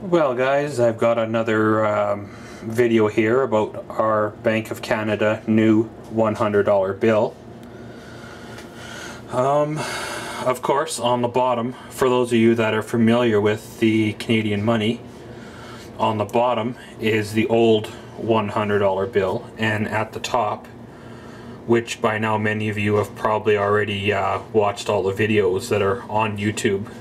Well guys, I've got another video here about our Bank of Canada new $100 bill. Of course, on the bottom, for those of you that are familiar with the Canadian money, on the bottom is the old $100 bill, and at the top, which by now many of you have probably already watched all the videos that are on YouTube.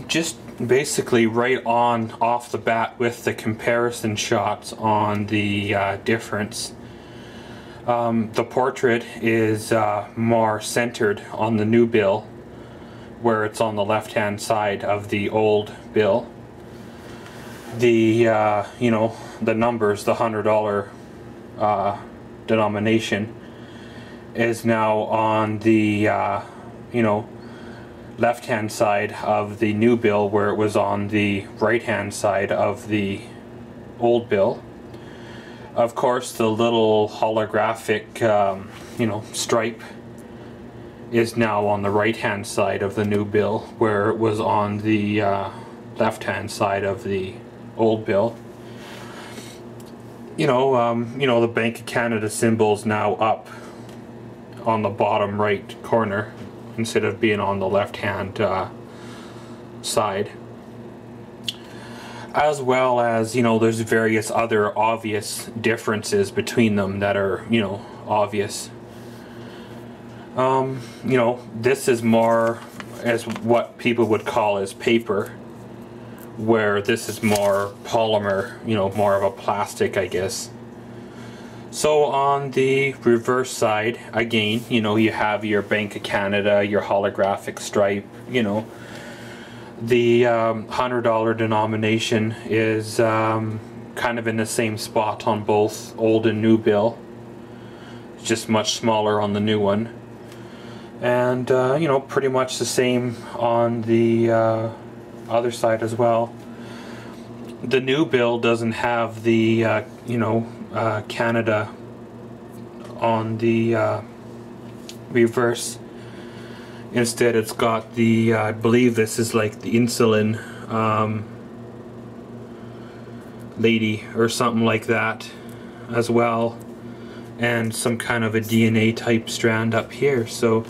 Just basically right on off the bat with the comparison shots on the difference. The portrait is more centered on the new bill, where it's on the left hand side of the old bill. The the numbers, the $100 denomination is now on the left hand side of the new bill, where it was on the right hand side of the old bill. Of course, the little holographic stripe is now on the right hand side of the new bill, where it was on the left hand side of the old bill. The Bank of Canada symbol's now up on the bottom right corner instead of being on the left hand side. As well as, there's various other obvious differences between them that are, obvious. This is more as what people would call as paper, where this is more polymer, more of a plastic, I guess. So on the reverse side, again, you have your Bank of Canada, your holographic stripe, the $100 denomination is kind of in the same spot on both old and new bill. It's just much smaller on the new one. And, pretty much the same on the other side as well. The new bill doesn't have the, Canada on the reverse. Instead, it's got the, I believe this is like the insulin lady or something like that as well, and some kind of a DNA type strand up here. So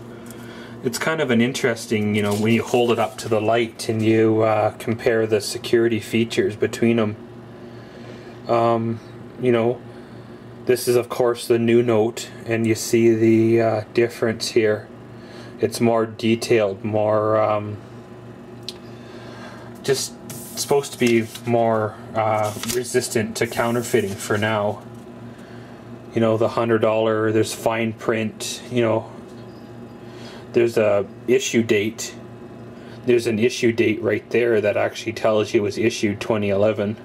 it's kind of an interesting, when you hold it up to the light and you compare the security features between them. This is of course the new note, and you see the difference here. It's more detailed, more just supposed to be more resistant to counterfeiting for now. The $100, there's fine print, there's a issue date. There's an issue date right there that actually tells you it was issued 2011.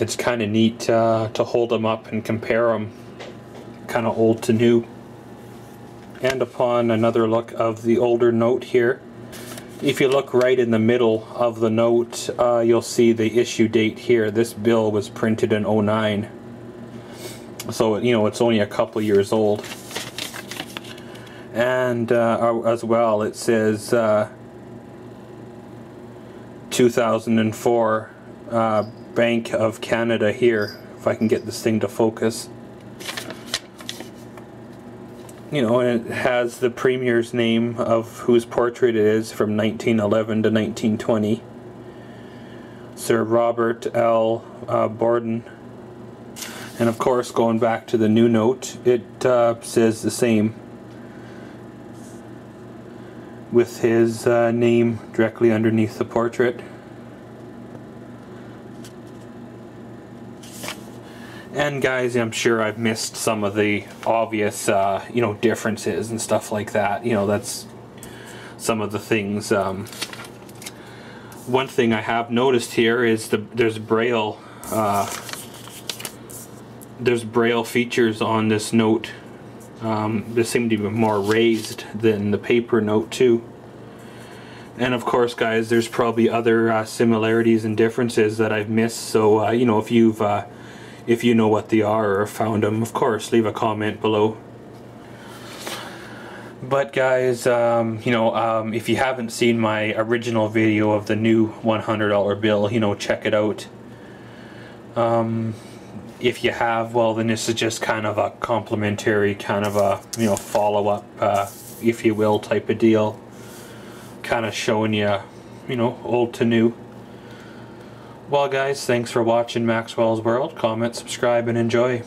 It's kind of neat to hold them up and compare them, kind of old to new. And upon another look of the older note here, if you look right in the middle of the note, you'll see the issue date here. This bill was printed in '09, so it's only a couple years old. And as well, it says 2004 Bank of Canada here, if I can get this thing to focus. And it has the Premier's name of whose portrait it is from 1911 to 1920. Sir Robert L. Borden. And of course, going back to the new note, it says the same, with his name directly underneath the portrait. And guys, I'm sure I've missed some of the obvious, differences and stuff like that. That's some of the things. One thing I have noticed here is there's Braille features on this note. They seem to be more raised than the paper note too. And of course, guys, there's probably other similarities and differences that I've missed. So if you know what they are or found them, of course, leave a comment below. But guys, if you haven't seen my original video of the new $100 bill, check it out. If you have, well, then this is just kind of a complimentary, kind of a, follow-up, if you will, type of deal. Kind of showing you, old to new. Well guys, thanks for watching Maxwell's World. Comment, subscribe, and enjoy.